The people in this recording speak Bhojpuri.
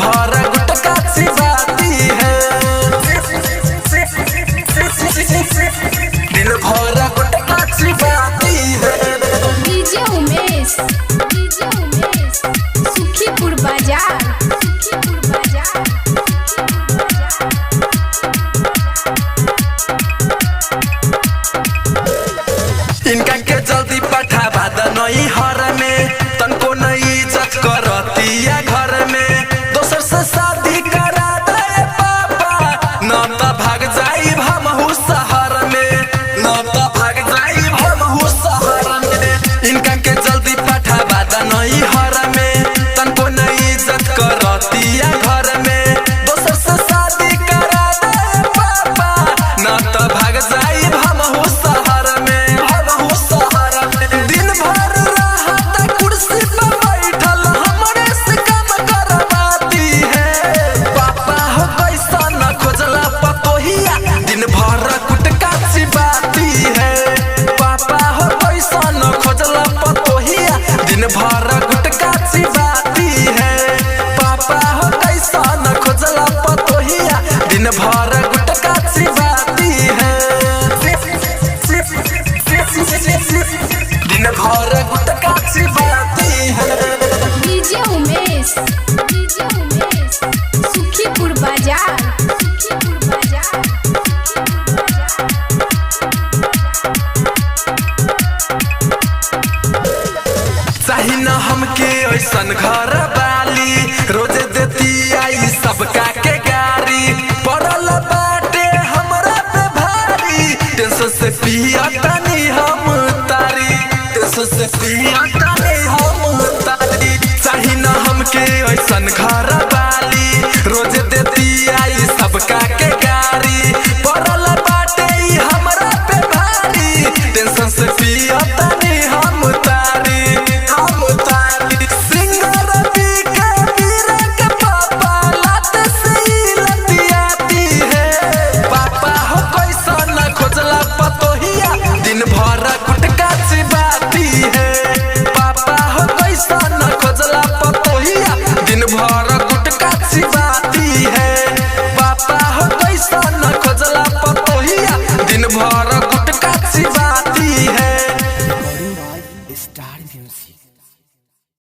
भर गुटका चिबाती है, दिन भर गुटका चिबाती है। डीजे उमेश सुखीपुर बाजार। इनका के जल्दी पठावा दनई हर में, तनको नहीं इज्जत करतिया घर में। दोसर से शादी करा दे पापा, न त भाग जाई हमहू शहर में, न त भाग जाई हमहू शहर में। इनका के जल्दी पठावा दनई हर में, तनको नहीं इज्जत करतिया घर में। दोसर से शादी करा दे पापा, न त भाग जाई हमहू शहर में। दिन भर रहता कुर्सी पर बैठल, हमरे से काम करवाती है। पापा हो पैसा न खोजला पतोहिया, दिन भर गुटका चिबाती है। पापा हो पैसा न खोजला पतोहिया, दिन भर गुटका चिबाती है। पापा हो पैसा न खोजला पतोहिया, दिन भर गुटका चिबाती है। दिन भर गुटका चिबाती है। डीजे उमेश सुखीपुर बाजार। चाही न हमके ऐसन घर वाली, रोजे देती आई सबका के गारी। पड़ल बाटे हमरा पे भारी, टेंशन से पिया तनी हम तारी, टेंशन से पिया तनी हम तारी। चाही न हमके ऐसन घर वाली, रोजे देती आई सबका के गारी। पड़ल बाटे हमरा पे भारी, टेंशन से पिया तनी हम तारी।